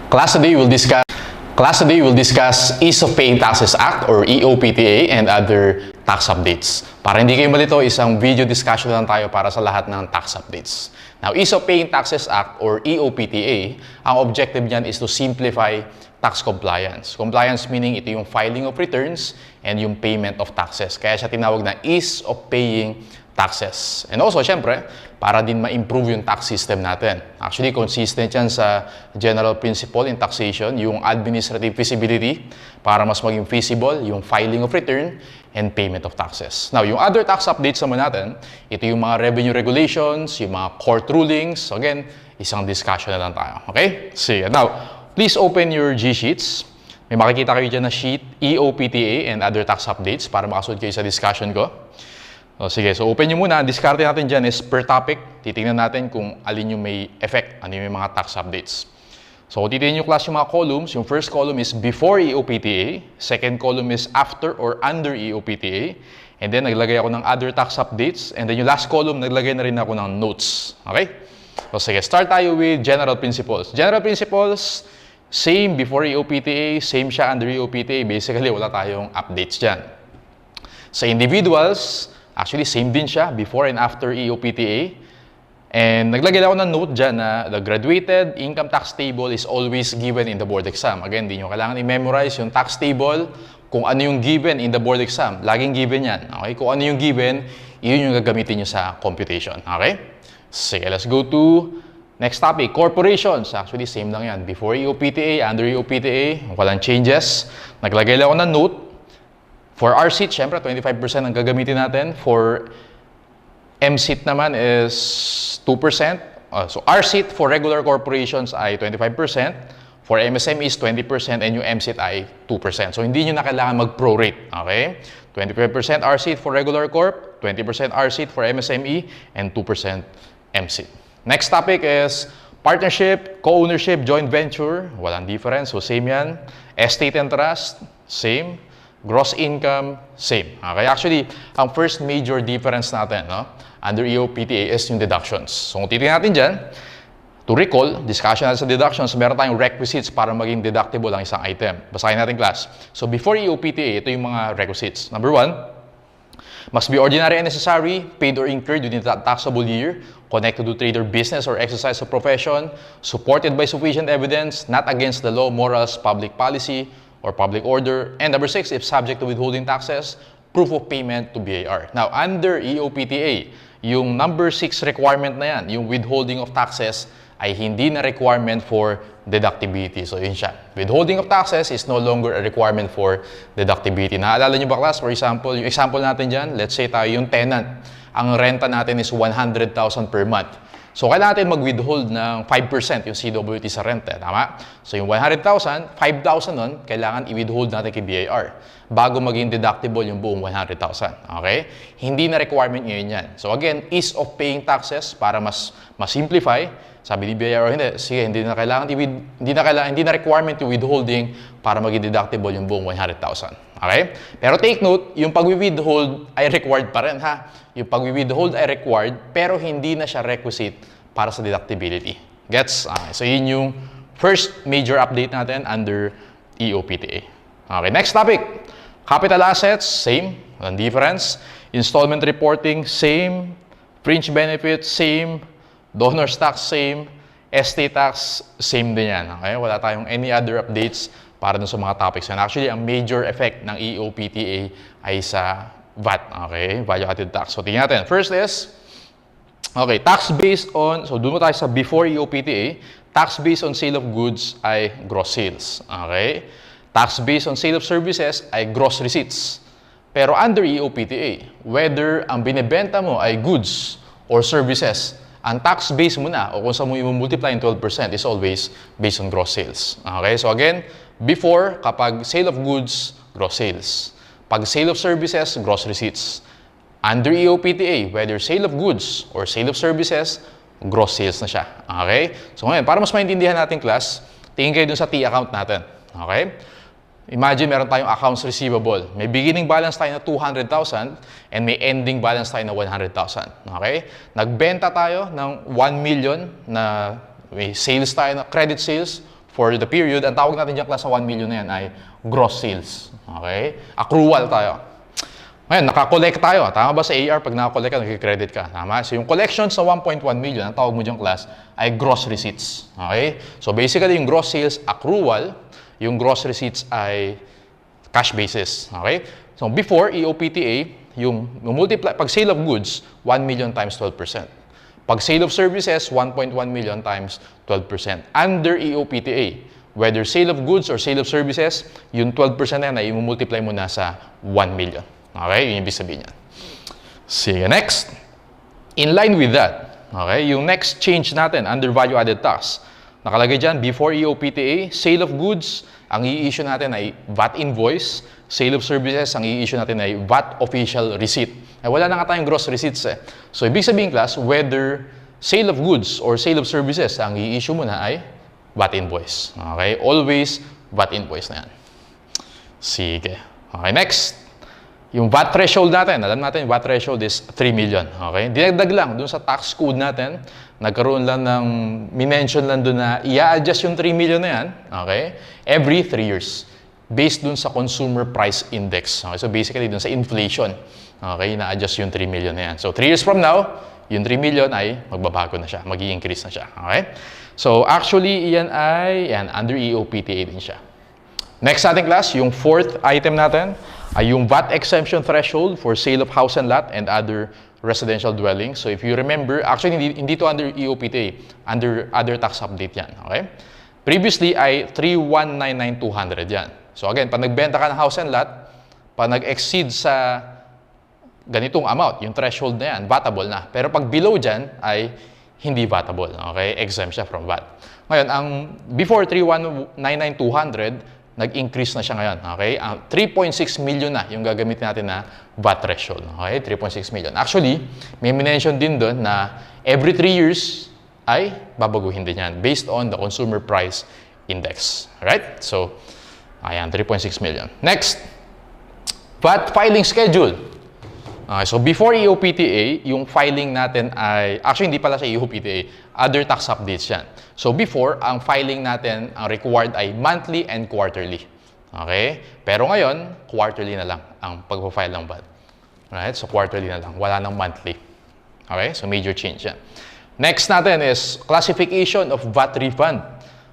Class today will discuss Ease of Paying Taxes Act or EOPTA and other tax updates. Para hindi kayo malito, isang video discussion lang tayo para sa lahat ng tax updates. Now, Ease of Paying Taxes Act or EOPTA, ang objective niyan is to simplify tax compliance. Compliance meaning ito yung filing of returns and yung payment of taxes. Kaya siya tinawag na Ease of Paying Taxes. And also, syempre, para din ma-improve yung tax system natin. Actually, consistent yan sa general principle in taxation, yung administrative feasibility, para mas maging feasible yung filing of return and payment of taxes. Now, yung other tax updates naman natin, ito yung mga revenue regulations, yung mga court rulings. So again, isang discussion na lang tayo. Okay? Sige. Now, please open your G-sheets. May makikita kayo dyan na sheet, EOPTA and other tax updates para makasunod kayo sa discussion ko. O, sige, so open nyo muna. Ang diskarte natin dyan is per topic. Titingnan natin kung alin yung may effect, ano yung mga tax updates. So kung titingnan nyo class yung mga columns, yung first column is before EOPTA, second column is after or under EOPTA, and then naglagay ako ng other tax updates, and then yung last column, naglagay na rin ako ng notes. Okay? So sige, start tayo with general principles. General principles, same before EOPTA, same siya under EOPTA. Basically, wala tayong updates dyan. Sa individuals, actually, same din siya before and after EOPTA. And naglagay ako ng note dyan na the graduated income tax table is always given in the board exam. Again, hindi nyo kailangan i-memorize yung tax table kung ano yung given in the board exam. Laging given yan. Okay? Kung ano yung given, yun yung gagamitin nyo sa computation. Okay? Sige, let's go to next topic. Corporations. Actually, same lang yan. Before EOPTA, under EOPTA, walang changes. Naglagay lang ako ng note. For RSET, syempre, 25% ang gagamitin natin. For MSET naman is 2%. So RSET for regular corporations ay 25%. For MSMEs, 20%. And yung MSET ay 2%. So hindi nyo na kailangan mag-prorate. Okay? 25% RSET for regular corp, 20% RSET for MSME, and 2% MSET. Next topic is partnership, co-ownership, joint venture. Walang difference. So same yan. Estate and trust, same. Gross income, same. Okay, actually, ang first major difference natin under EOPTA is yung deductions. So kung titignan natin dyan, to recall, discussion natin sa deductions, meron tayong requisites para maging deductible ang isang item. Basahin natin class. So before EOPTA, ito yung mga requisites. Number 1, must be ordinary and necessary, paid or incurred within that taxable year, connected to trade or business or exercise of profession, supported by sufficient evidence, not against the law, morals, public policy, or public order. And number 6, if subject to withholding taxes, proof of payment to BAR. Now, under EOPTA, yung number 6 requirement na yan, yung withholding of taxes, ay hindi na requirement for deductibility. So, yun siya. Withholding of taxes is no longer a requirement for deductibility. Naalala nyo ba, class? For example, yung example natin dyan, let's say tayo yung tenant. Ang renta natin is 100,000 per month. So, kailangan natin mag-withhold ng 5% yung CWT sa renta. Tama? So, yung 100,000, 5,000 nun, kailangan i-withhold natin kay BAR bago maging deductible yung buong 100,000. Okay? Hindi na requirement ngayon yan. So, again, ease of paying taxes para mas simplify. Sabi ni BAR, hindi, sige, hindi na requirement yung withholding para maging deductible yung buong 100,000. Okay? Pero take note, yung pag-withhold ay required pa rin, ha? Yung pag-withhold ay required, pero hindi na siya requisite para sa deductibility. Gets? Okay. So, yun yung first major update natin under EOPTA. Okay, next topic. Capital assets, same. Walang difference. Installment reporting, same. Fringe benefits, same. Donor's tax, same. estate tax, same din yan. Okay? Wala tayong any other updates para dun sa mga topics yan. Actually, ang major effect ng EOPTA ay sa VAT, okay? Value added tax. So, tingnan natin. First is, okay, tax based on, so doon mo tayo sa before EOPTA, tax based on sale of goods ay gross sales, okay? Tax based on sale of services ay gross receipts. Pero under EOPTA, whether ang binibenta mo ay goods or services, ang tax base mo na, o kung saan mo i-multiply in 12% is always based on gross sales. Okay? So again, before, kapag sale of goods, gross sales. Pag sale of services, gross receipts. Under EOPTA, whether sale of goods or sale of services, gross sales na siya. Okay? So ngayon, para mas maintindihan natin class, tingin kayo dun sa T account natin. Okay? Imagine meron tayong accounts receivable. May beginning balance tayo na 200,000 and may ending balance tayo na 100,000. Okay? Nagbenta tayo ng 1 million na may sales tayo na credit sales for the period, ang tawag natin dyan class sa 1 million na yan ay gross sales. Okay? Accrual tayo. Ngayon, nakakollect tayo. Tama ba sa AR? Pag nakakollect ka, nag-credit ka. Tama? So, yung collection sa 1.1 million, ang tawag mo dyan class ay gross receipts. Okay? So, basically, yung gross sales, accrual. Yung gross receipts ay cash basis. Okay? So, before EOPTA, yung multiply, pag sale of goods, 1 million times 12%. Pag sale of services, 1.1 million times 12%. Under EOPTA, whether sale of goods or sale of services, yung 12% na yan ay i-multiply mo na sa 1 million. Okay? Yun yung ibig sabihin yan. Sige, next. In line with that, okay, yung next change natin under value-added tax, nakalagay dyan, before EOPTA, sale of goods, ang i-issue natin ay VAT invoice. Sale of services, ang i-issue natin ay VAT official receipt. Ay, wala na nga tayong gross receipts eh. So, ibig sabihin class, whether sale of goods or sale of services, ang i-issue mo na ay VAT invoice. Okay? Always VAT invoice na yan. Sige. Okay, next. Yung VAT threshold natin, alam natin, VAT threshold is 3 million. Okay? Dinagdag lang dun sa tax code natin, nagkaroon lang ng, minention lang dun na i-adjust yung 3 million na yan, okay? Every 3 years. Based dun sa consumer price index. Okay? So basically dun sa inflation. Okay? Na-adjust yung 3 million na yan. So 3 years from now, yung 3 million ay magbabago na siya, mag-i-increase na siya. Okay? So actually, yan ay under EOPTA din siya. Next natin class, yung fourth item natin ay yung VAT exemption threshold for sale of house and lot and other residential dwellings. So if you remember, actually hindi to under EOPTA, under other tax update yan. Okay? Previously ay 3,199,200 yan. So again, pag nagbenta ka ng house and lot, pag nag-exceed sa ganitong amount, yung threshold na yan, vatable na. Pero pag below dyan ay hindi vatable. Okay? Exempt siya from VAT. Ngayon, ang before 3,199,200, nag-increase na siya ngayon. Okay? Ang 3.6 million na yung gagamitin natin na VAT threshold. Okay? 3.6 million. Actually, may mention din doon na every 3 years ay babaguhin din yan based on the consumer price index. Alright? So, ayan, 3.6 million. Next, VAT filing schedule. Okay, so before EOPTA, yung filing natin ay, actually hindi pala sa EOPTA, other tax updates yan. So before, ang filing natin, ang required ay monthly and quarterly. Okay? Pero ngayon, quarterly na lang ang pag-file ng VAT. Right? So quarterly na lang, wala nang monthly. Okay? So major change yan. Next natin is classification of VAT refund.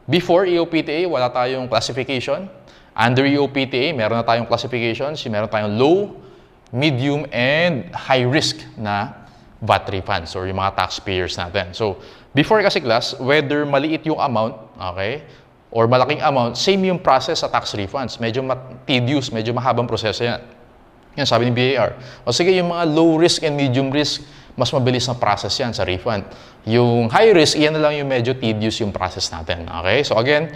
Before EOPTA, wala tayong classification. Under EOPTA, meron na tayong classifications. Meron tayong low, medium, and high risk na VAT refunds or yung mga taxpayers natin. So, before kasi class, whether maliit yung amount, okay, or malaking amount, same yung process sa tax refunds. Medyo tedious, medyo mahabang proseso yan. Yan, sabi ni BAR. O sige, yung mga low risk and medium risk, mas mabilis na process yan sa refund. Yung high risk, yan na lang yung medyo tedious yung process natin. Okay? So again,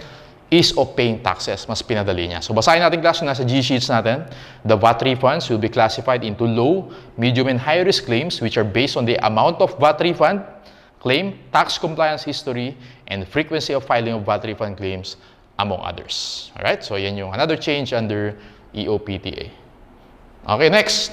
ease of paying taxes, mas pinadali niya. So basahin natin class yung nasa G-sheets natin. The VAT refunds will be classified into low, medium, and high risk claims which are based on the amount of VAT refund claim, tax compliance history, and frequency of filing of VAT refund claims, among others. Alright? So yan yung another change under EOPTA. Okay, next.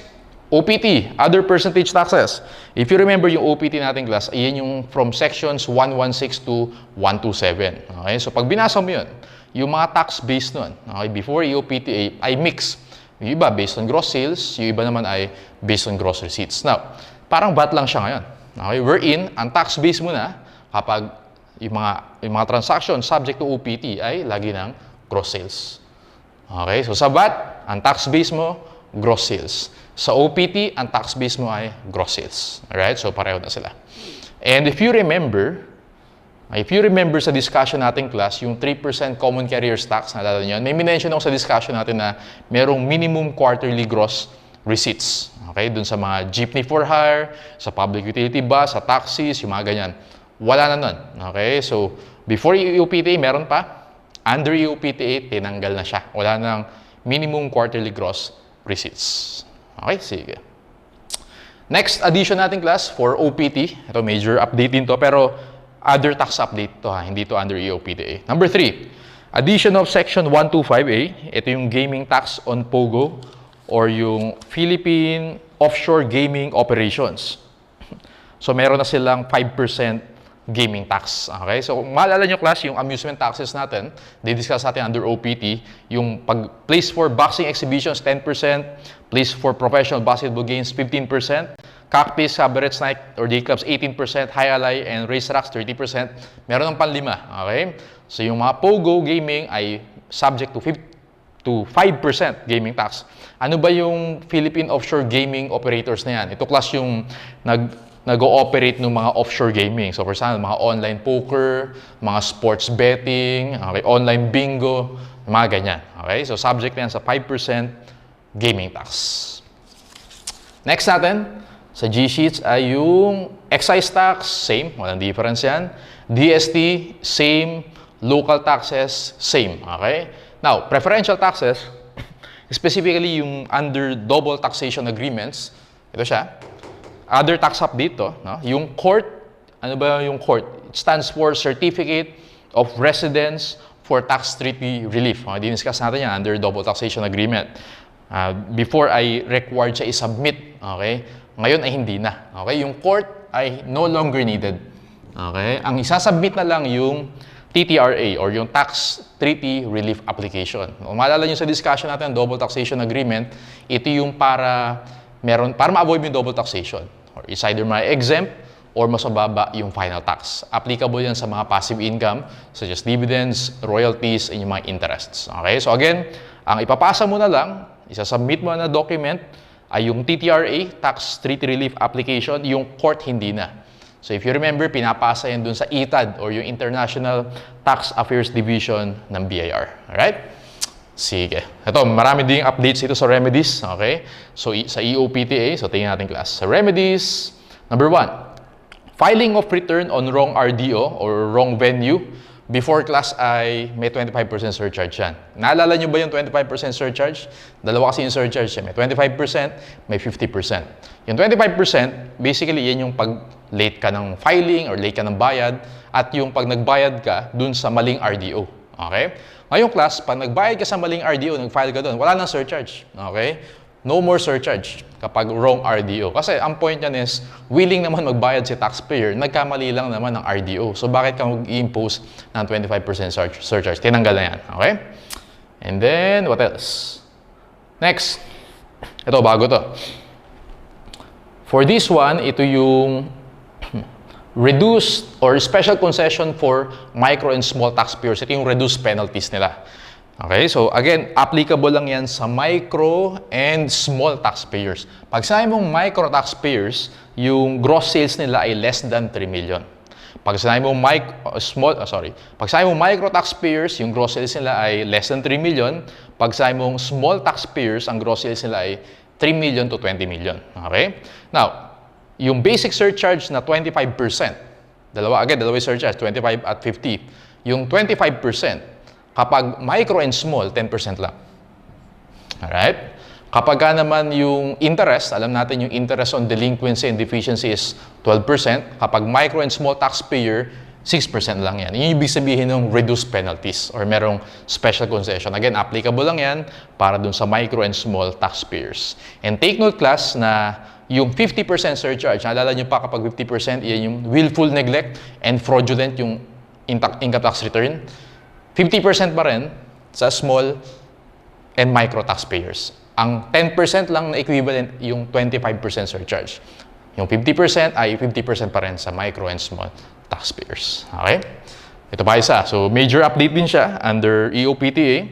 OPT, other percentage taxes. If you remember yung OPT natin class, iyan yung from sections 116 to 127. Okay? So pag binasa mo yun, yung mga tax base nun, okay, before EOPTA ay mix. Yung iba based on gross sales, yung iba naman ay based on gross receipts. Now, parang VAT lang siya ngayon. Okay? Wherein, ang tax base mo na, kapag yung mga transactions subject to OPT ay lagi ng gross sales. Okay? So sa VAT, ang tax base mo, gross sales. Sa OPT, ang tax base mo ay gross sales. Alright? So, pareho na sila. And if you remember sa discussion natin class, yung 3% common carriers tax, nalala nyo, may minention ako sa discussion natin na merong minimum quarterly gross receipts. Okay? Dun sa mga jeepney for hire, sa public utility bus, sa taxis, yung mga ganyan. Wala na nun. Okay? So, before EOPTA, meron pa. Under EOPTA, tinanggal na siya. Wala nang minimum quarterly gross receipts. Okay, sige. Next addition natin class for OPT. Ito major update din to, pero other tax update to ha, hindi to under EOPTA. Number 3, addition of section 125A. Ito yung gaming tax on POGO or yung Philippine Offshore Gaming Operations. So meron na silang 5% gaming tax. Okay? So, kung maalala nyo class, yung amusement taxes natin, di-discuss natin under OPT, yung place for boxing exhibitions, 10%, place for professional basketball games, 15%, Cactus, Cabaret Night, or day clubs, 18%, High Ally, and racetracks, 30%. Meron ng panlima. Okay? So, yung mga Pogo gaming ay subject to 5% gaming tax. Ano ba yung Philippine Offshore Gaming Operators na yan? Ito class yung nag-ooperate ng mga offshore gaming. So, for example, mga online poker, mga sports betting, okay, online bingo, mga ganyan. Okay? So, subject na yan sa 5% gaming tax. Next natin, sa G-Sheets ay yung excise tax, same, walang difference yan. DST, same. Local taxes, same. Okay? Now, preferential taxes, specifically yung under double taxation agreements, ito siya. Other tax update to, no? Yung court, ano ba yung court? It stands for Certificate of Residence for Tax Treaty Relief. Okay? Diniscuss natin yan under double taxation agreement. Before ay required siya i-submit, okay? Ngayon ay hindi na. Okay? Yung court ay no longer needed. Okay? Ang isasubmit na lang yung TTRA or yung Tax Treaty Relief Application. Kung maalala nyo sa discussion natin, double taxation agreement, ito yung para ma-avoid yung double taxation. Or it's either ma-exempt or mas mababa yung final tax. Applicable yan sa mga passive income such as dividends, royalties, and yung mga interests. Okay? So again, ang ipapasa mo na lang, isasubmit mo na document, ay yung TTRA, Tax Treaty Relief Application, yung court hindi na. So if you remember, pinapasa yan dun sa ITAD or yung International Tax Affairs Division ng BIR. Alright? Sige. Ito, marami ding updates ito sa remedies. Okay? So sa EOPTA, so tingnan natin class. Sa remedies, number 1, filing of return on wrong RDO or wrong venue. Before class ay may 25% surcharge yan. Naalala nyo ba yung 25% surcharge? Dalawa kasi yung surcharge siya. May 25%, may 50%. Yung 25%, basically yan yung pag late ka ng filing or late ka ng bayad at yung pag nagbayad ka dun sa maling RDO. Okay? Ngayong class, pag nagbayad ka sa maling RDO, nag-file ka dun, wala nang surcharge. Okay? No more surcharge kapag wrong RDO. Kasi ang point niyan is, willing naman magbayad si taxpayer, nagkamali lang naman ng RDO. So bakit ka mag-impose ng 25% surcharge? Tinanggal na yan. Okay? And then, what else? Next. Ito, bago to. For this one, ito yung reduced or special concession for micro and small taxpayers. Ito yung reduced penalties nila. Okay, so again, applicable lang yan sa micro and small taxpayers. Pag sinabi mong micro taxpayers, yung gross sales nila ay less than 3 million. Pag sinabi mong pag sinabi mong micro taxpayers, yung gross sales nila ay less than 3 million. Pag sinabi mong small taxpayers, ang gross sales nila ay 3 million to 20 million. Okay? Now, yung basic surcharge na 25%, dalawa yung surcharge, 25 at 50. Yung 25%, kapag micro and small, 10% lang. Alright? Kapag naman yung interest, alam natin yung interest on delinquency and deficiency is 12%. Kapag micro and small taxpayer, 6% lang yan. Yung ibig sabihin ng reduced penalties or merong special concession. Again, applicable lang yan para dun sa micro and small taxpayers. And take note class na yung 50% surcharge, naalala nyo pa kapag 50%, yan yung willful neglect and fraudulent yung income tax return. 50% pa rin sa small and micro taxpayers. Ang 10% lang na equivalent yung 25% surcharge. Yung 50% ay 50% pa rin sa micro and small taxpayers. Okay? Ito pa isa. So, major update din siya under EOPTA.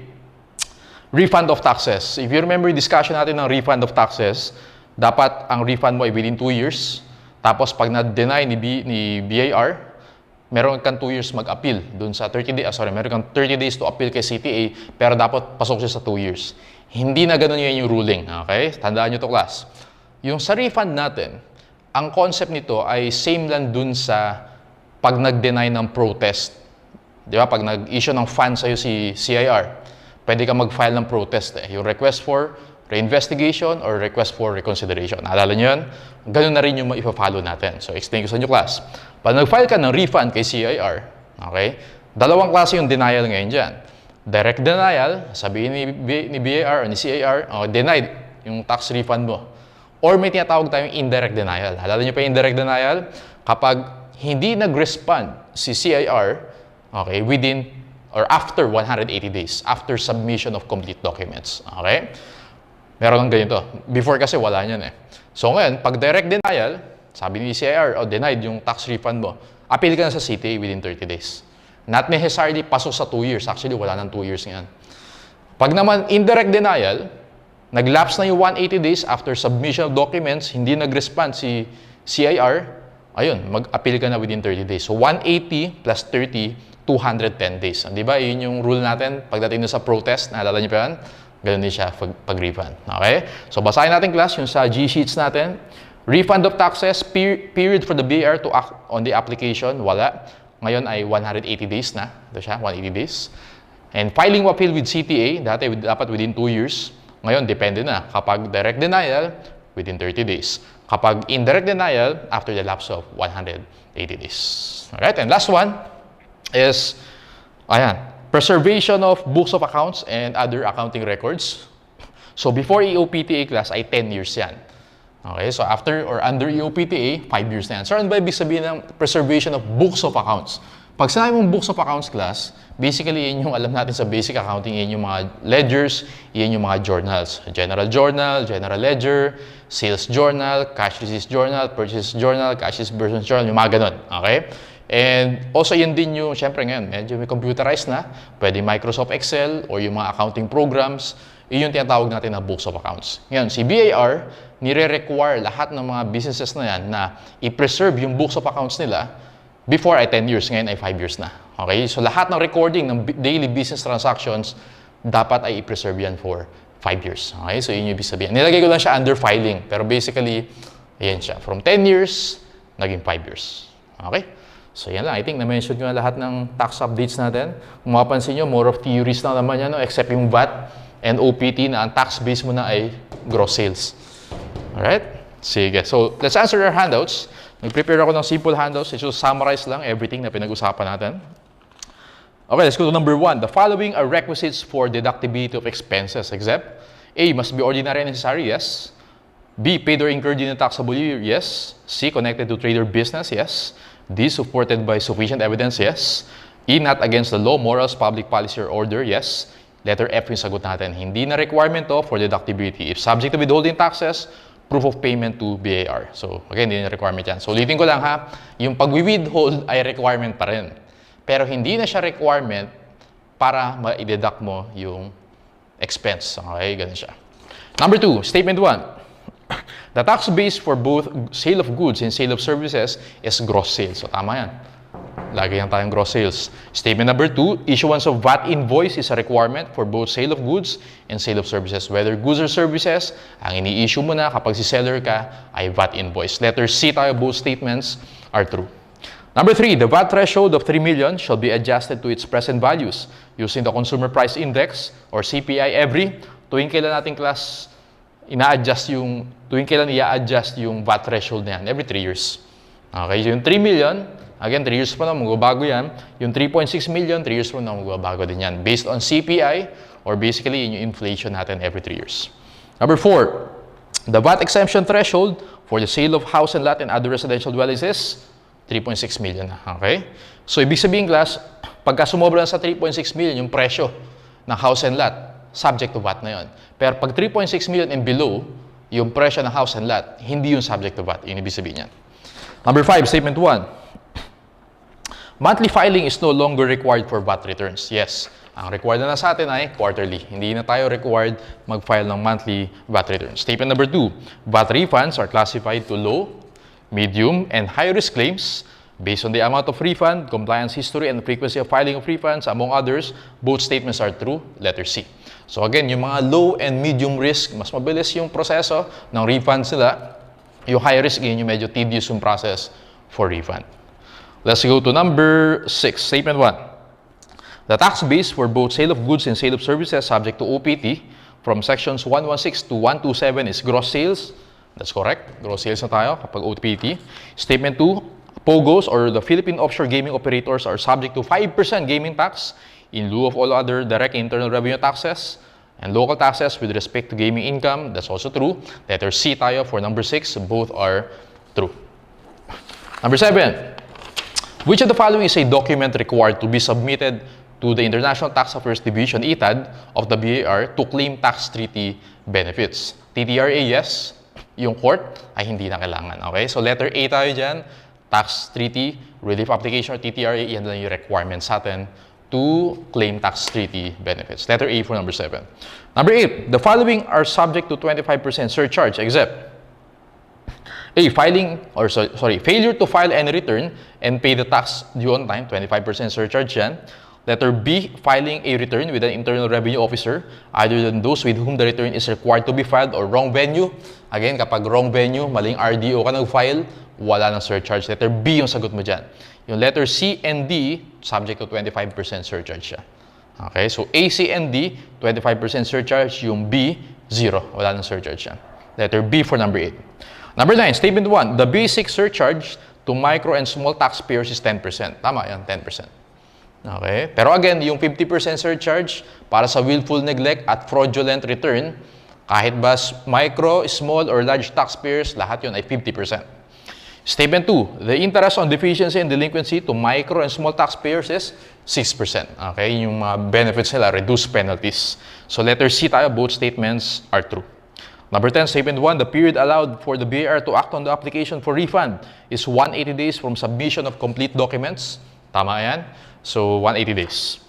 Refund of taxes. If you remember yung discussion natin ng refund of taxes, dapat ang refund mo ay within 2 years. Tapos, pag na-deny ni BIR, meron kang 2 years mag-appeal dun sa 30 days, meron kang 30 days to appeal kay CTA, pero dapat pasok siya sa 2 years. Hindi na ganun yan yung ruling, okay? Tandaan nyo to class. Yung sa refund natin, ang concept nito ay same lang dun sa pag nag-deny ng protest. Di ba? Pag nag-issue ng fund sa'yo si CIR, pwede ka mag-file ng protest. Yung request for reinvestigation or request for reconsideration. Naalala nyo yun? Ganun na rin yung ipa-follow natin. So, explain ko sa inyo class. Pag nag-file ka ng refund kay CIR, okay, dalawang klase yung denial ngayon dyan. Direct denial, sabihin ni BIR o ni CIR, denied yung tax refund mo. Or may tinatawag tayong indirect denial. Alala nyo pa yung indirect denial? Kapag hindi nag-respond si CIR, okay, within or after 180 days, after submission of complete documents. Okay? Meron ng ganito. Before kasi wala niyan eh. So ngayon, pag direct denial, sabi ni CIR, denied yung tax refund mo, appeal ka na sa CTA within 30 days. Not necessarily pasok sa 2 years. Actually, wala nang 2 years ngayon. Pag naman indirect denial, nag-lapse na yung 180 days after submission of documents, hindi nag-respond si CIR, ayun, mag-appeal ka na within 30 days. So 180 plus 30, 210 days. Di ba? Yun yung rule natin pagdating sa protest. Naalala niyo pa yan? Ganun din siya pag-refund. Okay? So basahin natin class yung sa G-sheets natin. Refund of taxes, period for the BAR to act on the application, wala. Ngayon ay 180 days na. Ito siya, 180 days. And filing appeal with CTA, dati dapat within 2 years. Ngayon, depende na. Kapag direct denial, within 30 days. Kapag indirect denial, after the lapse of 180 days. Alright, and last one is, preservation of books of accounts and other accounting records. So before EOPTA class ay 10 years yan. Okay, so after or under EOPTA, 5 years na yan. So ano ba ibig sabihin ng preservation of books of accounts? Pag sinabi mong books of accounts class, basically yun yung alam natin sa basic accounting, yun yung mga ledgers, yun yung mga journals. General journal, general ledger, sales journal, cash receipts journal, purchase journal, cash disbursements journal, yung mga ganun. Okay? And also yun din yung, syempre ngayon, medyo may computerized na, pwede Microsoft Excel or yung mga accounting programs, yun yung tinatawag natin na books of accounts. Ngayon, si BAR, nire-require lahat ng mga businesses na yan na i-preserve yung books of accounts nila before ay 10 years, ngayon ay 5 years na. Okay? So lahat ng recording ng daily business transactions, dapat ay i-preserve yan for 5 years. Okay? So yun yung ibig sabihin. Nilagay ko lang siya under filing, pero basically, ayan siya. From 10 years, naging 5 years. Okay? So yan lang. I think na-mention ko na lahat ng tax updates natin. Kung mapapansin nyo, more of theories na naman yan, no? Except yung VAT and OPT na ang tax base mo na ay gross sales. Alright? Sige. So, let's answer our handouts. Nag-prepare ako ng simple handouts. Just summarize lang everything na pinag-usapan natin. Okay, let's go to number 1. The following are requisites for deductibility of expenses, except A, must be ordinary and necessary, yes. B, paid or incurred in a taxable year, yes. C, connected to trade or business, yes. D, supported by sufficient evidence, yes. E, not against the law, morals, public policy, or order, yes. Letter F yung sagot natin. Hindi na requirement to for deductibility. If subject to withholding taxes, proof of payment to BAR. So, again, hindi na requirement yan. So, ulitin ko lang ha, yung pag-withhold ay requirement pa rin. Pero hindi na siya requirement para ma-deduct mo yung expense. Okay, ganun siya. Number 2, statement 1. The tax base for both sale of goods and sale of services is gross sales. So, tama yan. Lagi yan tayong gross sales. Statement number 2, issuance of VAT invoice is a requirement for both sale of goods and sale of services. Whether goods or services, ang ini-issue mo na kapag si seller ka ay VAT invoice. Letter C tayo, both statements are true. Number 3, the VAT threshold of 3 million shall be adjusted to its present values using the Consumer Price Index or CPI every tuwing kailan nating class tuwing kailan i-adjust yung VAT threshold na yan, every 3 years. Okay, so yung 3 million, again, 3 years pa na magbabago yan. Yung 3.6 million, 3 years pa na magbabago din yan. Based on CPI, or basically yung inflation natin every 3 years. Number 4, the VAT exemption threshold for the sale of house and lot and other residential dwellings is 3.6 million. Okay? So, ibig sabihin, class, pagka sumobra na sa 3.6 million, yung presyo ng house and lot, subject to VAT na yun. Pero pag 3.6 million and below, yung presyo ng house and lot, hindi yung subject to VAT. Yung ibig sabihin yan. Number 5, statement 1. Monthly filing is no longer required for VAT returns. Yes, ang required na sa atin ay quarterly. Hindi na tayo required mag-file ng monthly VAT returns. Statement number 2. VAT refunds are classified to low, medium, and high-risk claims based on the amount of refund, compliance history, and the frequency of filing of refunds, among others. Both statements are true. Letter C. So again, yung mga low and medium risk, mas mabilis yung proseso ng refunds nila. Yung high risk, yun yung medyo tedious yung process for refund. Let's go to number 6, statement 1. The tax base for both sale of goods and sale of services subject to OPT from sections 116 to 127 is gross sales. That's correct. Gross sales na tayo kapag OPT. Statement 2, POGOs or the Philippine Offshore Gaming Operators are subject to 5% gaming tax in lieu of all other direct internal revenue taxes and local taxes with respect to gaming income. That's also true. Letter C tayo for number 6. Both are true. Number 7. Which of the following is a document required to be submitted to the International Tax Affairs Division, ITAD, of the BAR to claim tax treaty benefits? TTRA, yes. Yung court ay hindi na kailangan. Okay? So letter A tayo dyan. Tax treaty, relief application, or TTRA, yan lang yung requirements sa atin to claim tax treaty benefits. Letter A for number 7. Number 8, the following are subject to 25% surcharge except A, failure to file any return and pay the tax due on time, 25% surcharge yan. Letter B, filing a return with an Internal Revenue Officer other than those with whom the return is required to be filed, or wrong venue. Again, kapag wrong venue, maling RDO ka nag-file, wala ng surcharge. Letter B yung sagot mo dyan. Yung letter C and D, subject to 25% surcharge siya. Okay, so A, C, and D, 25% surcharge. Yung B, 0. Wala ng surcharge yan. Letter B for number 8. Number 9, statement 1. The basic surcharge to micro and small taxpayers is 10%. Tama yan, 10%. Okay? Pero again, yung 50% surcharge para sa willful neglect at fraudulent return, kahit ba micro, small, or large taxpayers, lahat yun ay 50%. Statement 2. The interest on deficiency and delinquency to micro and small taxpayers is 6%. Okay? Yung mga benefits nila, reduced penalties. So letter C tayo, both statements are true. Number 10, statement 1, the period allowed for the BAR to act on the application for refund is 180 days from submission of complete documents. Tama yan? So, 180 days.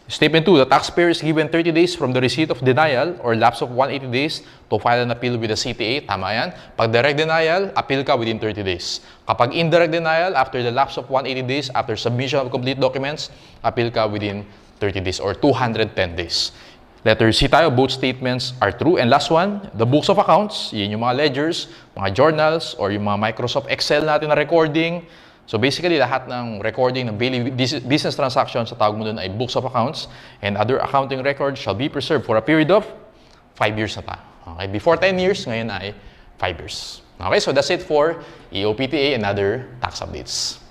Statement 2, the taxpayer is given 30 days from the receipt of denial or lapse of 180 days to file an appeal with the CTA. Tama yan? Pag direct denial, appeal ka within 30 days. Kapag indirect denial, after the lapse of 180 days, after submission of complete documents, appeal ka within 30 days or 210 days. Letter C tayo, both statements are true. And last one, the books of accounts, yun yung mga ledgers, mga journals, or yung mga Microsoft Excel natin na recording. So basically, lahat ng recording ng daily business transactions, sa tawag mo dun ay books of accounts, and other accounting records shall be preserved for a period of 5 years na ta. Okay, before 10 years, ngayon ay 5 years. Okay, so that's it for EOPTA and other tax updates.